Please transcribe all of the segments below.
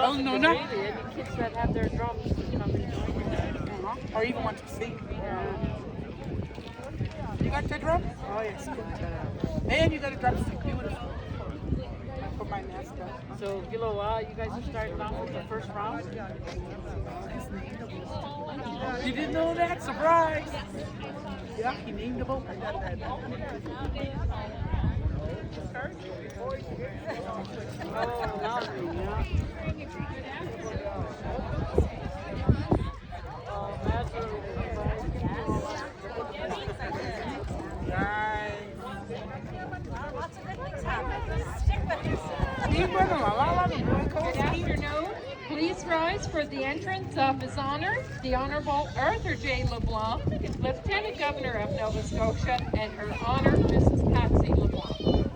Oh, no, no. Really, any kids that have their drums can come and join you guys. Or even want to sing. You got your drum? Oh, yes. And you got a drumstick. Beautiful. For my master. So, Giloa, you guys are starting off with the first round? You didn't know that? Surprise! Yeah, he named the boat. Oh, lovely, yeah. Oh, that's really Good afternoon. Please rise for the entrance of His Honor, the Honorable Arthur J. LeBlanc, Lieutenant Governor of Nova Scotia, and Her Honor, Mrs. Patsy LeBlanc.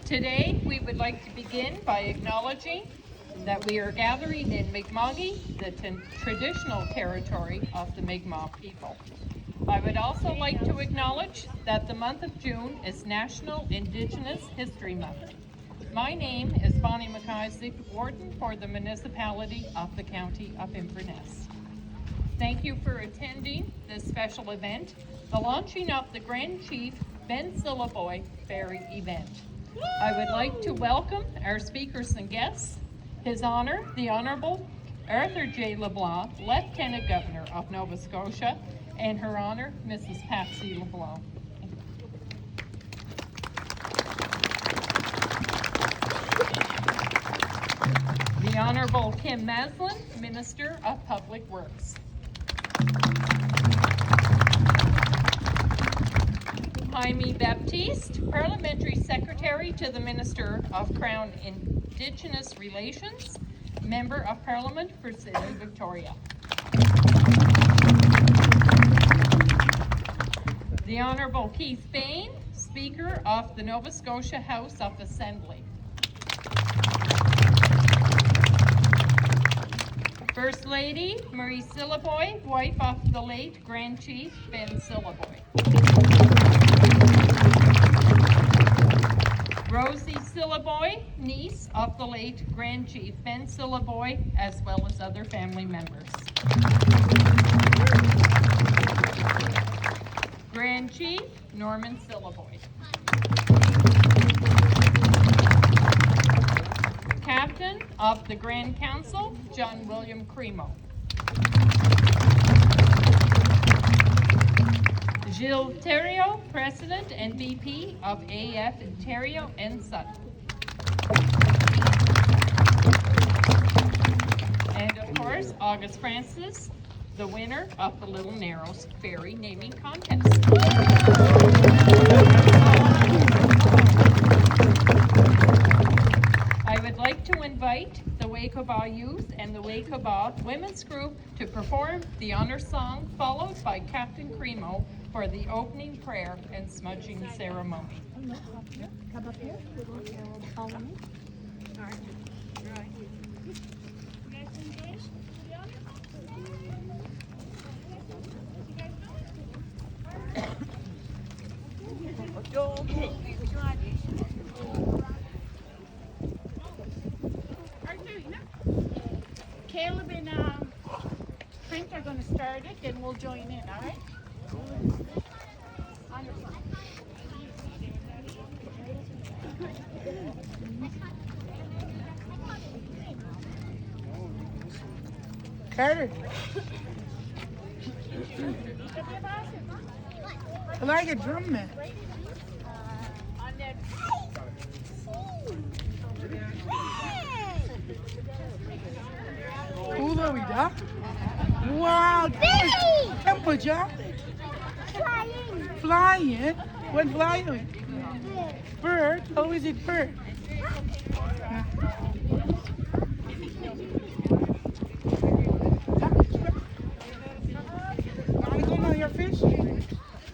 Today, we would like to begin by acknowledging that we are gathering in Mi'kma'ki, the traditional territory of the Mi'kmaq people. I would also like to acknowledge that the month of June is National Indigenous History Month. My name is Bonnie McIsaac, Warden for the Municipality of the County of Inverness. Thank you for attending this special event, the launching of the Grand Chief Ben Syilliboy Ferry event. I would like to welcome our speakers and guests, His Honor, the Honorable Arthur J. LeBlanc, Lieutenant Governor of Nova Scotia, and Her Honor, Mrs. Patsy LeBlanc. The Honorable Kim Maslin, Minister of Public Works. Jaime Baptiste, Parliamentary Secretary to the Minister of Crown Indigenous Relations, Member of Parliament for Sydney, Victoria. The Honourable Keith Bain, Speaker of the Nova Scotia House of Assembly. First Lady Marie Syilliboy, wife of the late Grand Chief Ben Syilliboy. Rosie Syilliboy, niece of the late Grand Chief Ben Syilliboy, as well as other family members. Grand Chief Norman Syilliboy. Captain of the Grand Council, John William Cremo. Gilles Thériault, President and VP of AF Ontario and Sutton. And of course, August Francis, the winner of the Little Narrows Ferry naming contest. I would like to invite the Wakaba Youth and the Wakaba Women's Group to perform the honor song, followed by Captain Cremo for the opening prayer and smudging ceremony. Come up here. Follow me. All right. Right. You guys enjoy it? Caleb and Frank are going to start it, then we'll join in, all right? On your phone. Carter. I like a drum man. On that. Cool are we, Doc? Wow, temperature. Flying. Flying? What flying? Bird? How is it bird? Want to go on your fish?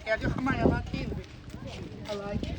Yeah, just come on, I like it. I like it.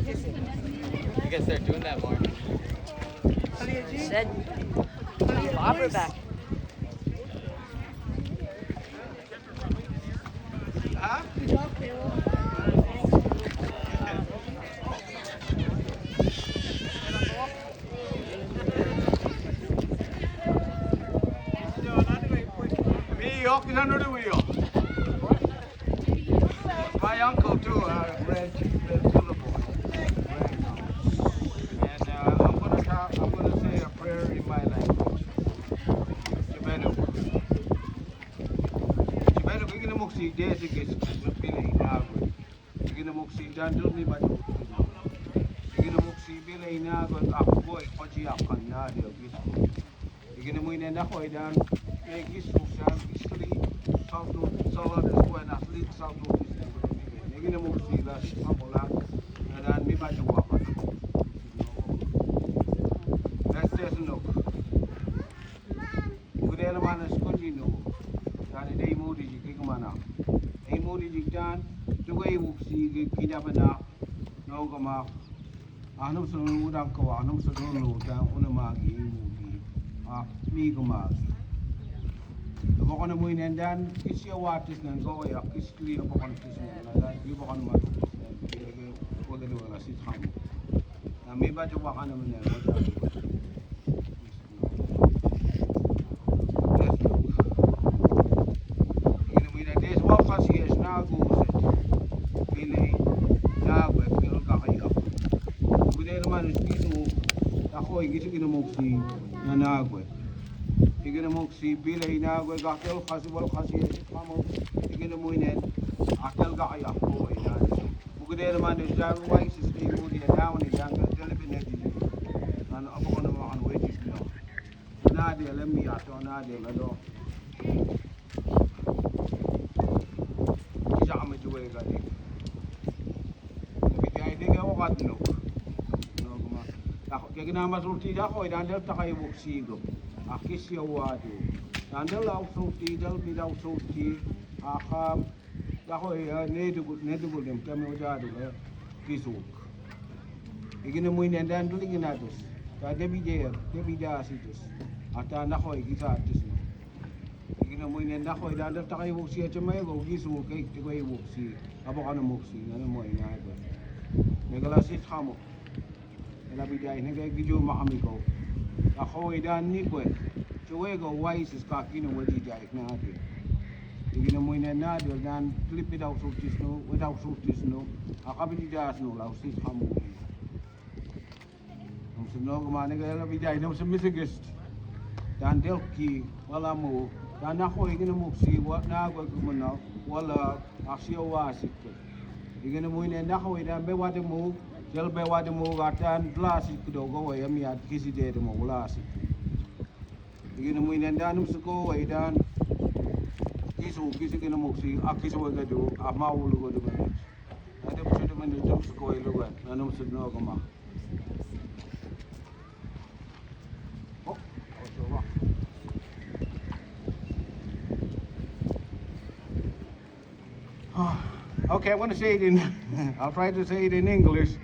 I guess they're doing that more. Said, Bob her back. Huh? Me, walking under the wheel. My uncle too, red syilliboy. And I'm gonna say a prayer in my language. Jibenu. Jibenu, kikina muksi desi kis pili inagwe. Kikina muksi dandul ni madu. Kikina muksi pili inagwe akboy koji akanadi ogisu. Kikina muine nakoy dan gisu san gisli salto solo después atlet salto. Kikina muksi la amola dan mi madu wakan. That's no. Kudela mana skoji no. Dan dei modi ji kikmana. Ei modi ji dan tugai muksi kidabana no gama. Anum sunu udang ko anum sunu dan unamagi mudi. Mi gama. Bokon mo inendan kisya watis nan go ya kiskli bokon kisya na di bokon ma. Wala do wala sit ham. Na mi ba jo wakan naman na Iginamoksi nanagwe. Iginamoksi bila inagwe gakel khasi wal khasi kamo iginamuinen akel gaya ko ina. Bugdere man jaru wai sisti mudi down in janga telebine di. Nan abo kono mo an wedi no. Nadi lemi ato nadi lado. Jama juwe gadi. Bidai diga wakat no. Kaya masulti ako dandel takay buksigo. Akis yawado. Dandel au sulti dal bidaw sulti akam ako nedugul dem kami ujado kisuk. Igina mo inendan duling inatos. Ka debidasitos. Ata nako igisatis no. Igina mo inendan ko dandel takay buksi at may go kisuk kay tikay buksi. Abo ka na buksi ano mo inato. Megalasit kamo. Labidai nega gijo mahamiko. Ako idan ni kwe. Chuwego wise is kakino wedi jai nadi. Igina mo ina nadi dan flip it out sultis no without sultis no. Akabidi das no lau sit hamu. Namse no gama nega labidai namse misigist. Dan delki wala mo dan ako igina mo si wa na gwa gumana wala asio wasit. Igina mo ina nako idan be wade mo jel be wade mo gatan glasi kudo go ya mi at kisi de mo glasi igina mo inendanum suko idan kisi kina mo si akiso wa gado ama wulu go do ba ade pso de man dum suko ilo ga nanum sudno go ma Okay, I want to say it in I'll try to say it in English.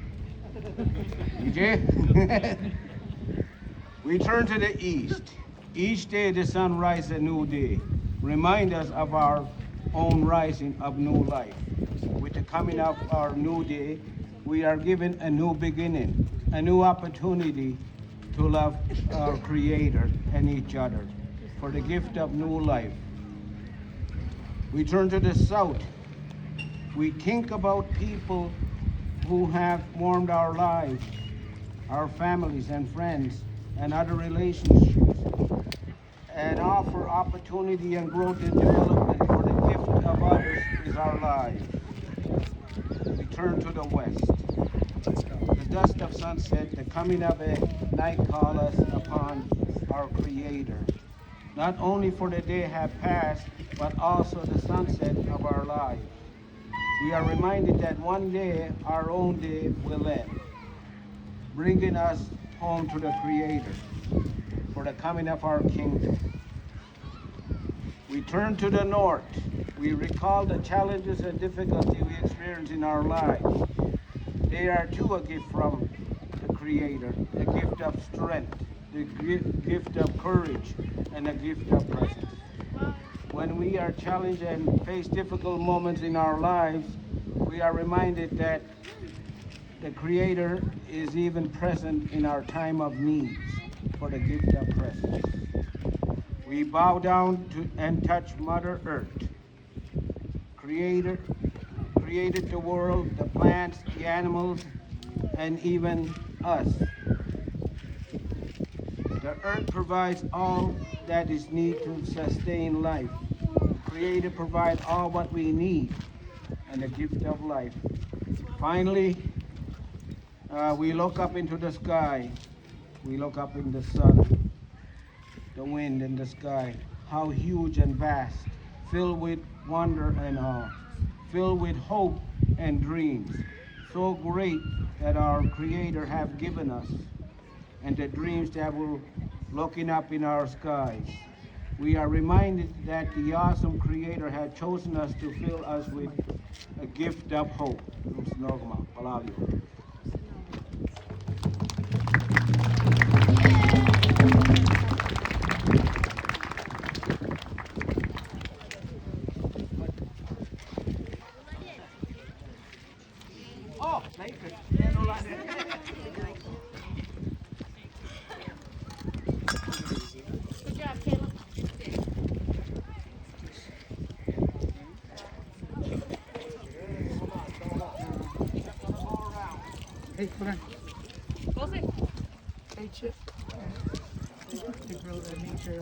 We turn to the east. Each day the sun rises a new day. Remind us of our own rising of new life. With the coming of our new day, we are given a new beginning, a new opportunity to love our Creator and each other for the gift of new life. We turn to the south. We think about people who have warmed our lives, our families and friends, and other relationships, and offer opportunity and growth and development for the gift of others is our lives. We turn to the west. The dust of sunset, the coming of a night call us upon our Creator. Not only for the day have passed, but also the sunset of our lives. We are reminded that one day, our own day will end, bringing us home to the Creator for the coming of our kingdom. We turn to the north. We recall the challenges and difficulty we experience in our lives. They are too a gift from the Creator, a gift of strength, the gift of courage, and a gift of presence. When we are challenged and face difficult moments in our lives, we are reminded that the Creator is even present in our time of needs for the gift of presence. We bow down to and touch Mother Earth, created the world, the plants, the animals, and even us. The earth provides all that is needed to sustain life. Creator provides all what we need and the gift of life. Finally, we look up into the sky. We look up in the sun, the wind and the sky. How huge and vast, filled with wonder and awe, filled with hope and dreams. So great that our Creator have given us, and the dreams that we're looking up in our skies. We are reminded that the awesome Creator had chosen us to fill us with a gift of hope. Oh, thank you. Good job, Caleb. Hey, come on. Close it. Hey, Chip. The girl that needs your,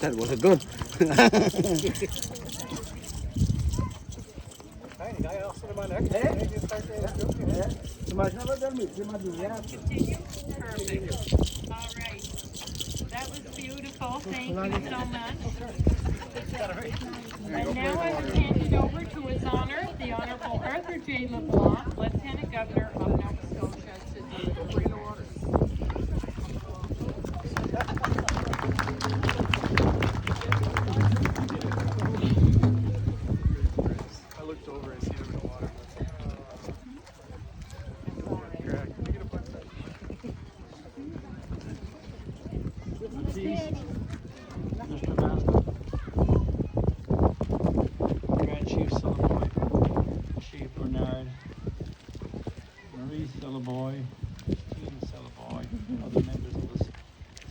That was a good. Perfect. All right. That was beautiful. Thank you so much. And now I will hand it over to His Honor, the Honorable Arthur J. LeBlanc, Lieutenant Governor of Nova Scotia, to do the free orders. I looked over and see him in the water. Mr. Master, Grand Chief Syilliboy, Chief Bernard, Marie Syilliboy, Tina Syilliboy, other members of the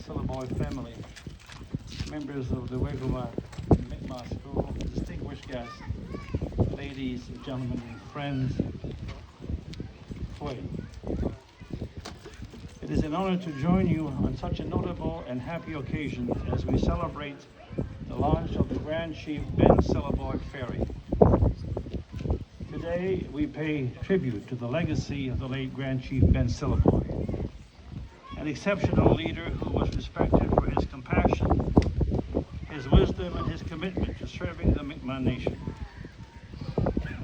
Syilliboy family, members of the Wigwama Mi'kmaq School, distinguished guests, ladies, gentlemen, and friends. It is an honor to join you on such a notable and happy occasion as we celebrate the launch of the Grand Chief Ben Syilliboy Ferry. Today, we pay tribute to the legacy of the late Grand Chief Ben Syilliboy, an exceptional leader who was respected for his compassion, his wisdom, and his commitment to serving the Mi'kmaq nation.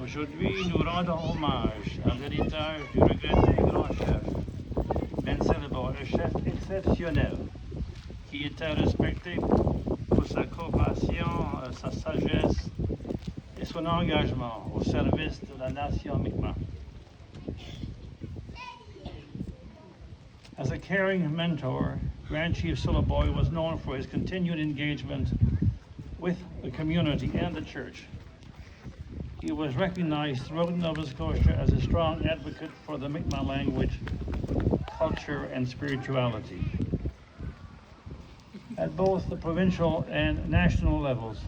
Aujourd'hui, nous rendons hommage à l'héritage du regretté grand chef, Ben Syilliboy, un chef exceptionnel, qui était respecté pour sa compassion, sa sagesse et son engagement au service de la nation Mi'kmaq. As a caring mentor, Grand Chief Syilliboy was known for his continued engagement with the community and the church. He was recognized throughout Nova Scotia as a strong advocate for the Mi'kmaq language, culture, and spirituality. At both the provincial and national levels,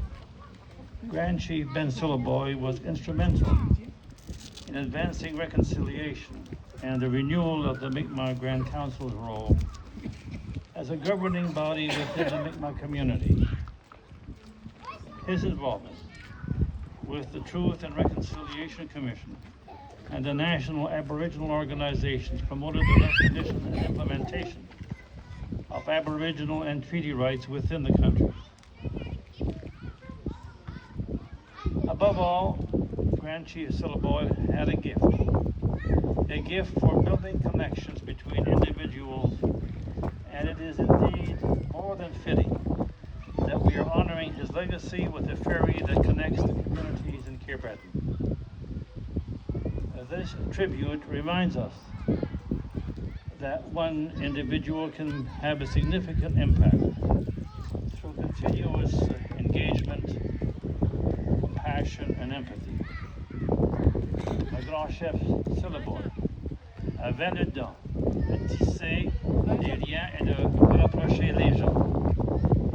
Grand Chief Ben Syilliboy was instrumental in advancing reconciliation and the renewal of the Mi'kmaq Grand Council's role as a governing body within the Mi'kmaq community. His involvement with the Truth and Reconciliation Commission and the National Aboriginal Organizations promoted the recognition and implementation of Aboriginal and treaty rights within the country. Above all, Grand Chief Syilliboy had a gift for building connections between individuals, and it is indeed more than fitting that we are honoring his legacy with a ferry that connects the communities in Cape Breton. This tribute reminds us that one individual can have a significant impact through continuous engagement, compassion, and empathy. Le grand chef Syilliboy a 22 ans de tisser des liens et de rapprocher les gens.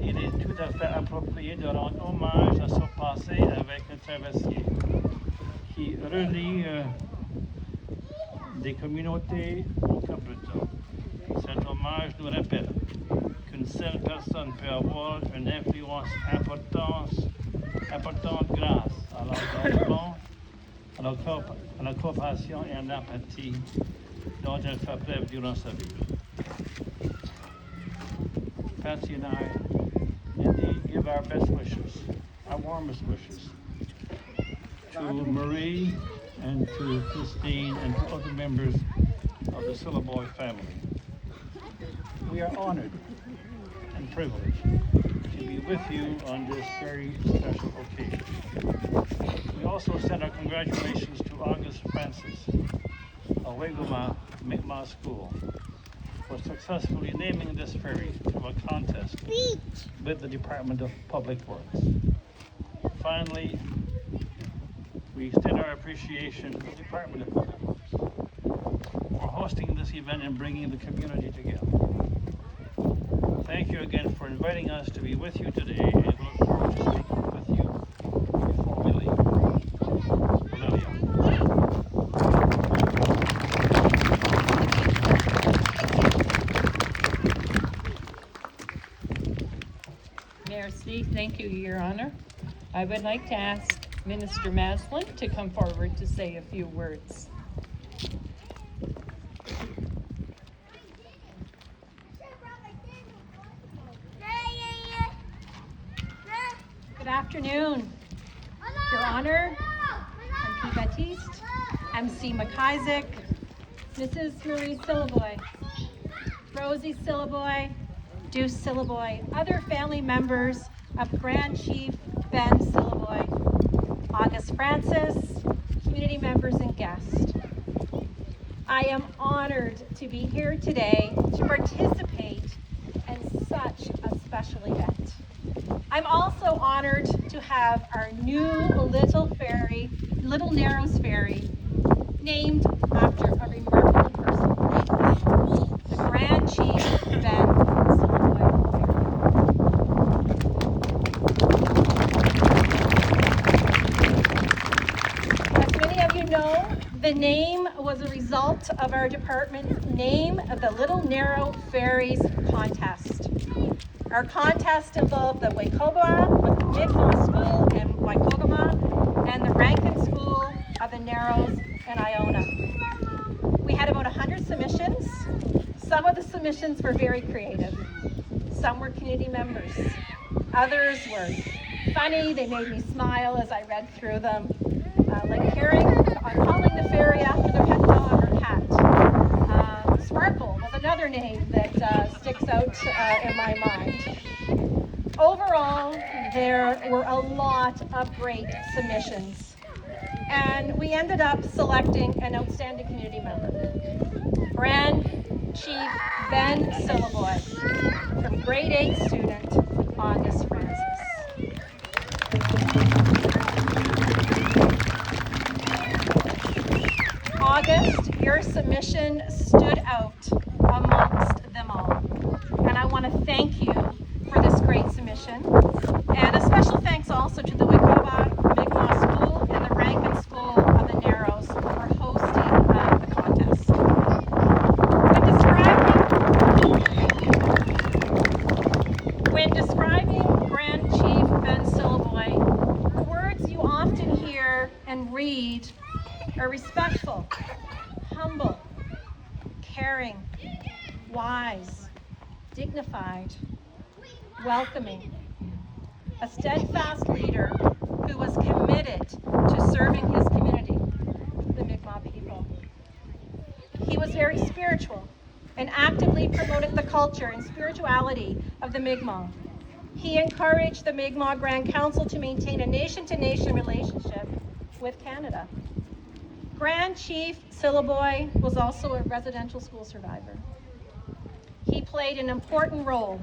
Il est tout à fait approprié de rendre hommage à son passé avec un traversier qui relie des communautés au Cap-Breton. Cet hommage nous rappelle qu'une seule personne peut avoir une influence importante grâce à l'engagement, à la coopération et à l'empathie dont elle fait preuve durant sa vie. Patsy and I indeed give our best wishes, our warmest wishes, to Marie and to Christine and to other members of the Syilliboy family. We are honored and privileged to be with you on this very special occasion. We also send our congratulations to August Francis of Wegoma Mi'kmaq School for successfully naming this ferry through a contest with the Department of Public Works. Finally, we extend our appreciation to the Department of Public Works for hosting this event and bringing the community together. Thank you again for inviting us to be with you today, and we look forward to speaking with you before we leave. Olivia. Merci. Thank you, Your Honor. I would like to ask Minister Maslin to come forward to say a few words. Good afternoon, Your Honor, MP Baptiste, MC McIsaac, Mrs. Marie Syilliboy, Rosie Syilliboy, Deuce Syilliboy, other family members of Grand Chief Ben Syilliboy, August Francis, community members and guests. I am honored to be here today to participate in such a special event. I'm also honored to have our new Little Narrows Ferry named after a remarkable person, the Grand Chief Ben Syilliboy. As many of you know, the name was a result of our department's name of the Little Narrow Ferries contest. Our contest involved the Mi'kmaq School in Waikogama and the Rankin School of the Narrows in Iona. We had about 100 submissions. Some of the submissions were very creative. Some were community members. Others were funny. They made me smile as I read through them. Like calling the ferry after their pet dog or cat. Sparkle was another name that sticks out in my mind. Overall, there were a lot of great submissions, and we ended up selecting an outstanding community member, Grand Chief Ben Syilliboy, from grade 8 student August Francis. August, your submission stood out amongst them all. And I want to thank you for this great submission. And a special thanks also to the Mi'kmaq School and the Rankin School of the Narrows for hosting the contest. When describing Grand Chief Ben Syilliboy, the words you often hear and read are respectful, humble, caring, wise, dignified, welcoming, a steadfast leader who was committed to serving his community, the Mi'kmaq people. He was very spiritual and actively promoted the culture and spirituality of the Mi'kmaq. He encouraged the Mi'kmaq Grand Council to maintain a nation-to-nation relationship with Canada. Grand Chief Syilliboy was also a residential school survivor. He played an important role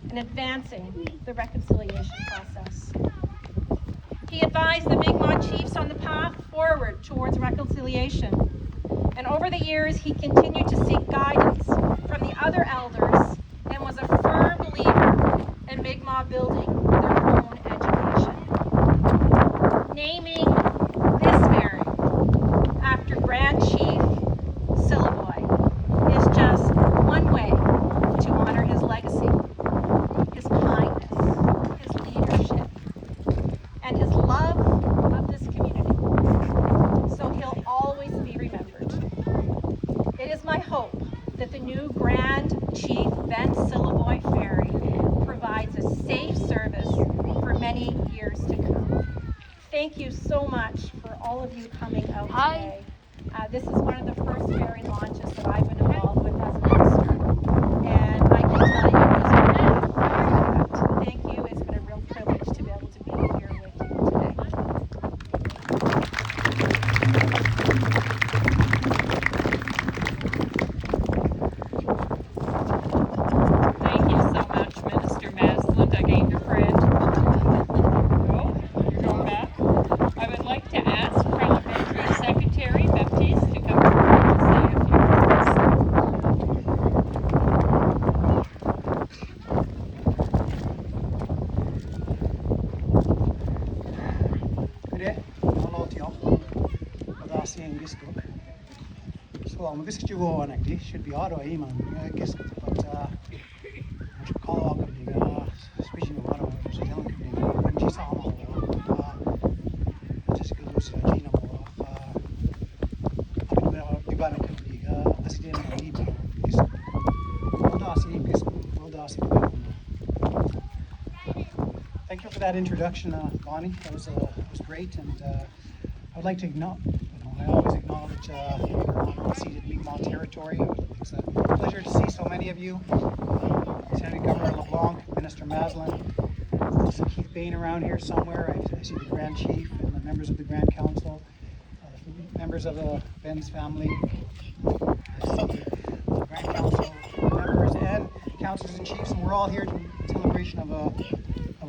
in advancing the reconciliation process. He advised the Mi'kmaq chiefs on the path forward towards reconciliation. And over the years, he continued to seek guidance from the other elders and was a firm believer in Mi'kmaq building their own education. Naming this ferry after Grand Chief Syilliboy is just one way to honor his legacy, his kindness, his leadership, and his love of this community. So he'll always be remembered. It is my hope that the new Grand Chief Ben Syilliboy Ferry provides a safe service for many years to come. Thank you so much for all of you coming out today. This is one of the first ferry launches that I've been involved with as a minister. And I can tell you thank you. It's been a real privilege to be able to be here with you today. Thank you so much, Minister Maslin. I gained your friend. Oh, you're going back. I would like to ask Parliamentary Secretary Baptiste to come forward and say a few words. Kure, Malotio, Adasi and Giskuk. So I'm Giskjugo on it, should be auto Iman, Gisk, but I should call out the speaking of auto, was a young company, when she saw just go lose Gina, I got a company, as it didn't need to. Thank you for that introduction, Bonnie. That was great, and I'd like to acknowledge, I always acknowledge unceded Mi'kmaq territory. It's a pleasure to see so many of you. Senator Governor LeBlanc, Minister Maslin, I see Keith Bain around here somewhere. I see the Grand Chief and the members of the Grand Council, members of the Ben's family. I see the Grand Council members and councilors and chiefs, and we're all here in celebration of a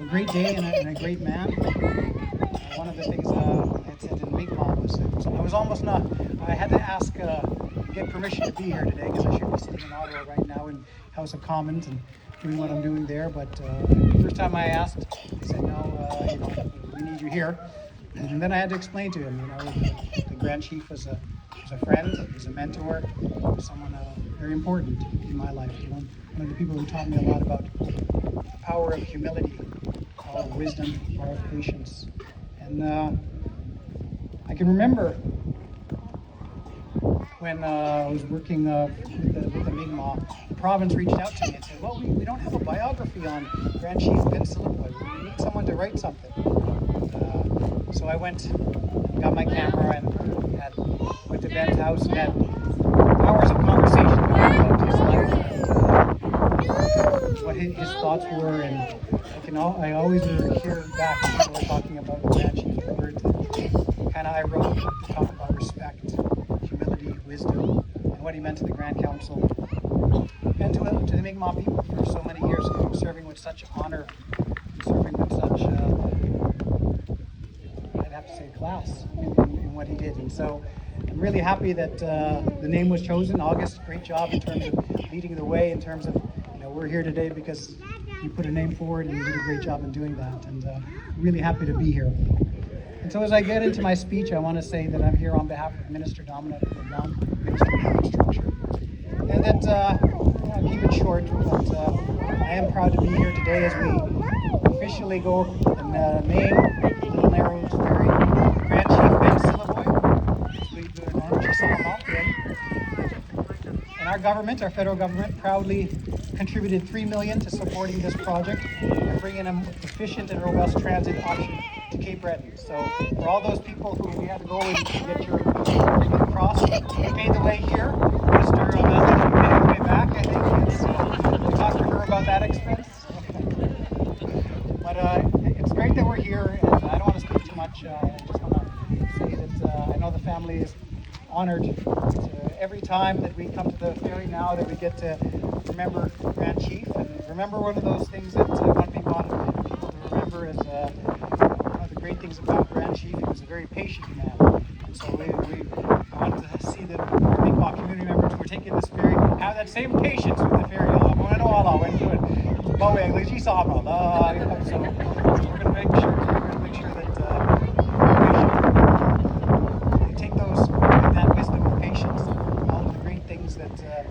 great day and a great man. One of the things I said in Mi'kmaq was I was almost not. I had to ask, get permission to be here today because I should be sitting in Ottawa right now in House of Commons and doing what I'm doing there. But the first time I asked, they said no. We need you here. And then I had to explain to him. The Grand Chief was a friend, he was a mentor, he was someone very important in my life. One of the people who taught me a lot about the power of humility, power of wisdom, power of patience. And I can remember when I was working with the Mi'kmaq, the province reached out to me and said, well, we don't have a biography on Grand Chief Ben Syilliboy. We need someone to write something. So I went and got my camera and went to Ben's house and had hours of conversation about his life and what his thoughts were. And I always hear back when people are talking about Grand Chief words. I wrote to talk about respect, humility, wisdom, and what he meant to the Grand Council and to the Mi'kmaq people for so many years, serving with such honor, serving with such, I'd have to say, class in what he did. And so I'm really happy that the name was chosen. August, great job in terms of leading the way, in terms of, we're here today because you put a name forward and you did a great job in doing that. And really happy to be here. And so as I get into my speech, I want to say that I'm here on behalf of Minister Dominic LeBlanc, Minister of Infrastructure. And that, I'll keep it short, but I am proud to be here today as we officially go and name Little Narrows Ferry Grand Chief Ben Syilliboy. And our government, our federal government, proudly contributed $3 million to supporting this project and bringing an efficient and robust transit option to Cape Breton. So for all those people who we had to go and get your across, you paid the way here. Mr. Leslie, you paid the way back, I think. So we talked to her about that expense. But it's great that we're here, and I don't want to speak too much. I just want to say that I know the family is honored every time that we come to the ferry now that we get to remember Grand Chief. And remember, one of those things that one thing on people to remember is one of the great things about Grand Chief, he was a very patient man. And so we want to see that our Mi'kmaq community members who are taking this ferry have that same patience with the ferry. So we're going to make sure that we take that wisdom and patience, all of the great things that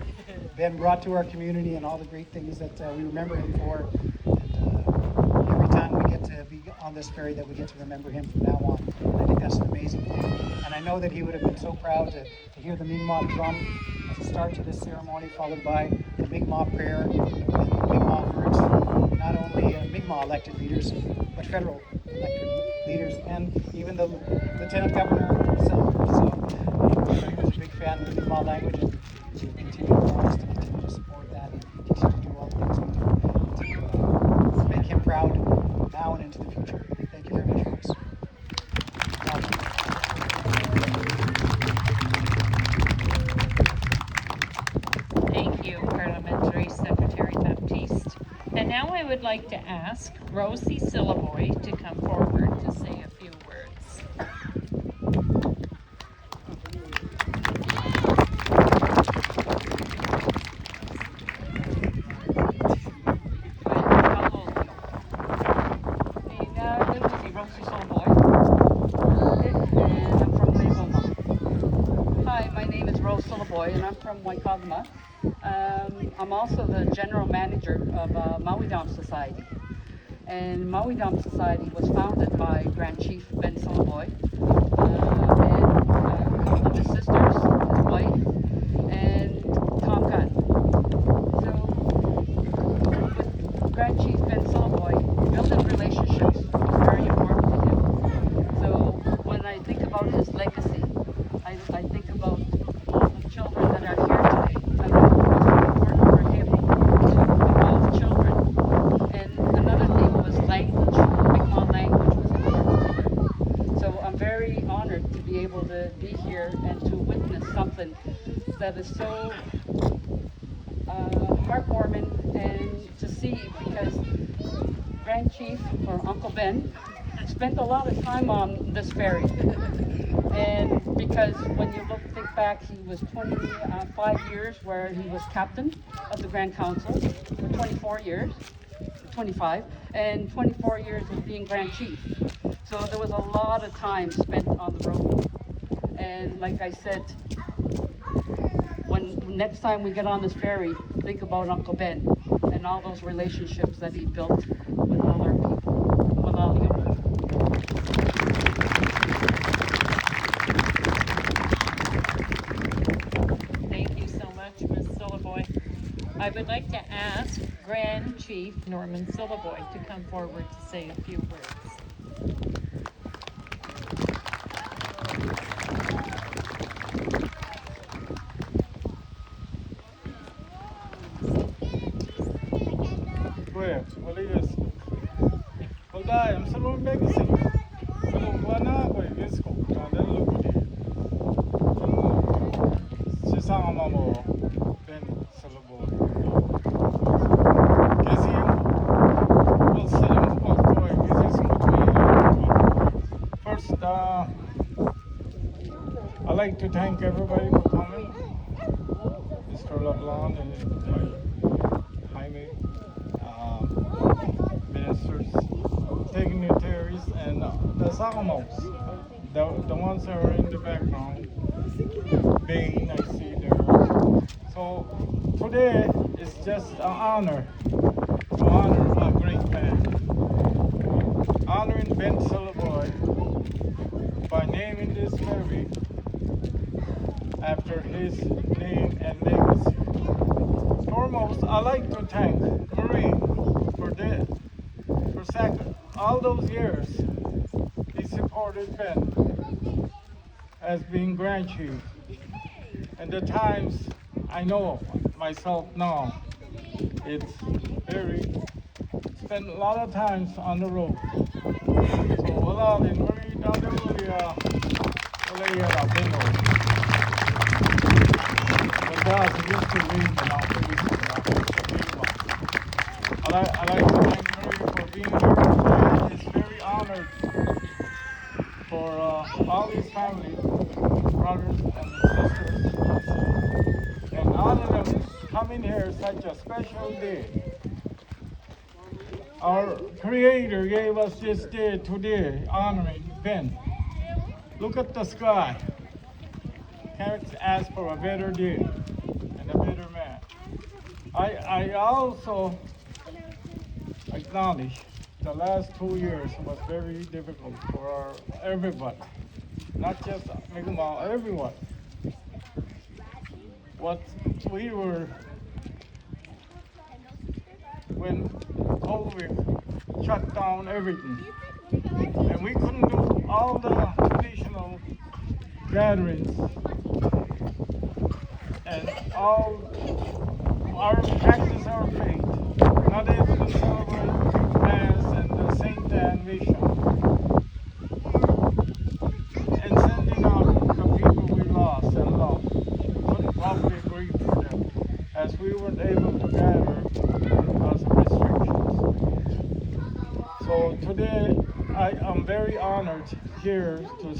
Ben brought to our community and all the great things that we remember him for. And every time we get to be on this ferry, that we get to remember him from now on. And I think that's an amazing thing. And I know that he would have been so proud to hear the Mi'kmaq drum as a start to this ceremony, followed by the Mi'kmaq prayer and the Mi'kmaq words from not only Mi'kmaq elected leaders, but federal elected leaders, and even the Lieutenant Governor himself. So he was a big fan of the Mi'kmaq language, and he continued to want us to continue to support that and continue to do all the things we do to make him proud now and into the future. Thank you very much, folks. Thank you, Parliamentary Secretary Baptiste. And now I would like to ask Rosie Syilliboy to come forward to say a few words. Hi, my name is Rose Syilliboy, and I'm from Waikagama. I'm also the general manager of Maui Dam Society. And Maui Dam Society was founded by Grand Chief Ben Syilliboy and a couple of his sisters, his wife, and Tom Gunn. So with Grand Chief Ben Syilliboy, building relationships was very important to him. So when I think about his legacy, I think about all the children that are here today. I know it was important for him to involve children. And another thing was language. Mi'kmaq language was important to him. So I'm very honored to be able to be here and to witness something that is so heartwarming and to see, because Grand Chief, or Uncle Ben, spent a lot of time on this ferry. And because when you think back, he was 25 years where he was captain of the Grand Council for 24 years, 25, and 24 years of being Grand Chief. So there was a lot of time spent on the road. And like I said, when next time we get on this ferry, think about Uncle Ben and all those relationships that he built with all our people, with all you. Thank you so much, Ms. Syilliboy. I would like to ask Grand Chief Norman Syilliboy to come forward to say a few words. First, I'd like to thank everybody for coming. Mr. LeBlanc and Jaime, ministers, dignitaries, and the Sakamos, the ones that are in the background. Bane, I see there. So today is just an honor to honor a great man. Honoring Ben Syilliboy by naming this ferry after his name and legacy. Foremost, I'd like to thank Marine for this, all those years he supported Ben as being Grand Chief. And the times I know myself now, it's very, spent a lot of times on the road. So wala din Marine down there wala bingo. But that's just the reason I like to thank Mary for being here today. It's very honored for all these families, brothers and sisters, and all of them coming here such a special day. Our Creator gave us this day today, honoring Ben. Look at the sky. Can't ask for a better day and a better man. I also acknowledge the last 2 years was very difficult for everybody, not just Mi'kmaq, everyone. What we were, when COVID shut down everything, and we couldn't do all the traditional gatherings, and all our practice our faith, not able to celebrate Mass and the Saint Dan mission, and sending out the people we lost and loved. Couldn't probably grieve for them, as we weren't able to gather because of restrictions. So today, I am very honored here to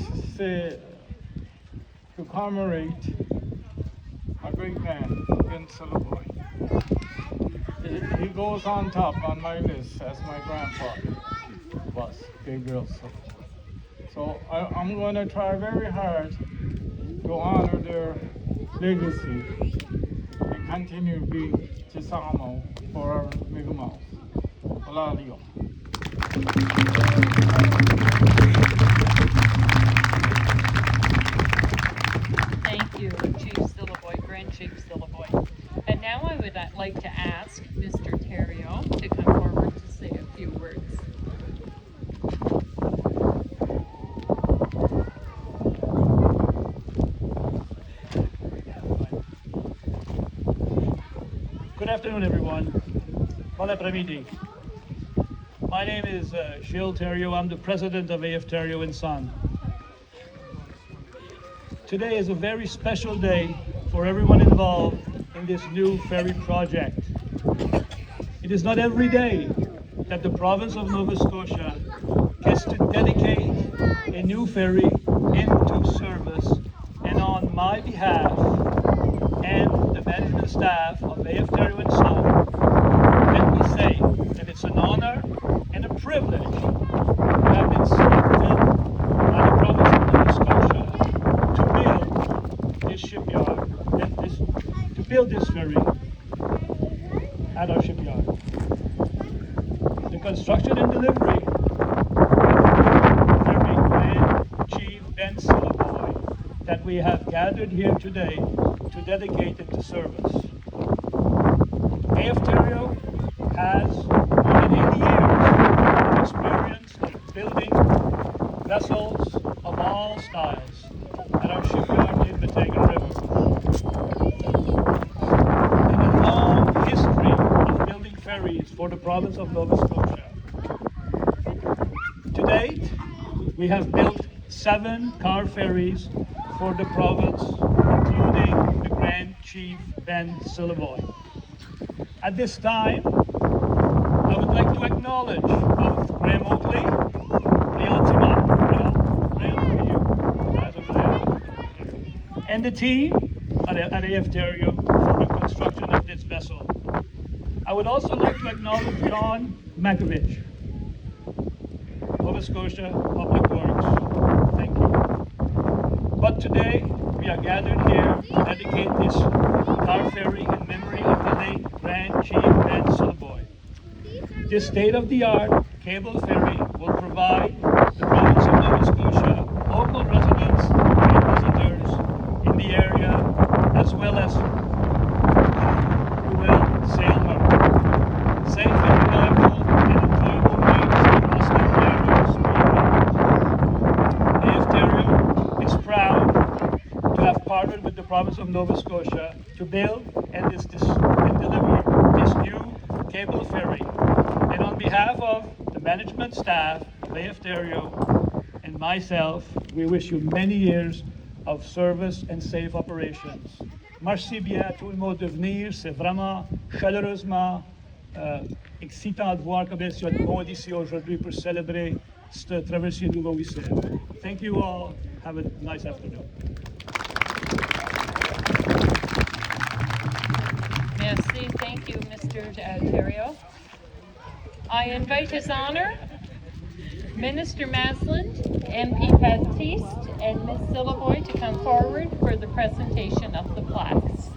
commemorate a great man, Ben syilliboy. He goes on top on my list as my grandfather was, Gabriel syilliboy. So I'm going to try very hard to honor their legacy and continue to be Chisamo for our Mi'kmaq. Wala. Thank you, Chief syilliboy, Grand Chief syilliboy. And now I would like to ask Mr. Terrio to come forward to say a few words. Good afternoon, everyone. Wale Pramiti. My name is Shil Terrio. I'm the president of AF Terrio and Son. Today is a very special day for everyone involved in this new ferry project. It is not every day that the province of Nova Scotia gets to dedicate a new ferry into service, and on my behalf and the management staff of AF Terrio and Son, let me say that it's an honor and a privilege to have been selected by the province of Nova Scotia to build this shipyard, to build this ferry at our shipyard. The construction and delivery of ferry Grand Chief Ben syilliboy that we have gathered here today to dedicate it to service. AF Terrio has more than 80 years of experience of building vessels of all styles at our shipyard in the Tagan River. And a long history of building ferries for the province of Nova Scotia. To date, we have built 7 car ferries for the province, including the Grand Chief Ben syilliboy. At this time, I would like to acknowledge both Graham Oakley, Leon Tima, and the team at AF Terrio for the construction of this vessel. I would also like to acknowledge John Makovich, Nova Scotia Public Works. Thank you. But today, we are gathered here to dedicate this car ferry in memory of the late Grand Chief Ben syilliboy. This state-of-the-art cable ferry will provide the province of Nova Scotia local residents and visitors in the area, as well as who will sail her. Province of Nova Scotia to build and deliver this new cable ferry. And on behalf of the management staff, Bay of Ontario, and myself, we wish you many years of service and safe operations. Merci bien à tout le monde de venir. C'est vraiment chaleureusement excitant de voir comme il y a de monde ici aujourd'hui pour célébrer cette traversée du Louisville. Thank you all. Have a nice afternoon. Merci, thank you, Mr. Terrio. I invite His Honor, Minister Masland, MP Baptiste, and Ms. Syilliboy to come forward for the presentation of the plaques.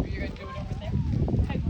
You're gonna do it over there? Okay.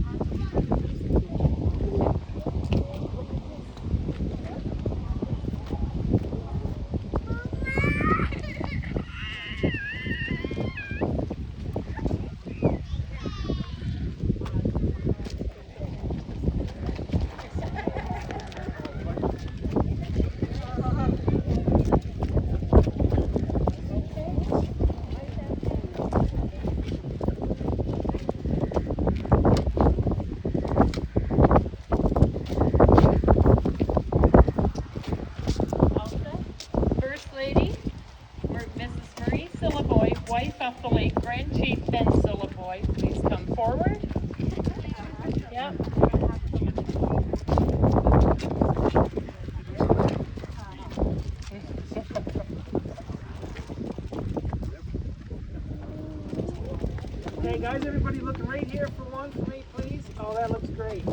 First Lady, Mrs. Marie Syilliboy, wife of the late Grand Chief Ben Syilliboy, please come forward. Yep. Okay, guys, everybody look right here for one for me, please. Oh, that looks great.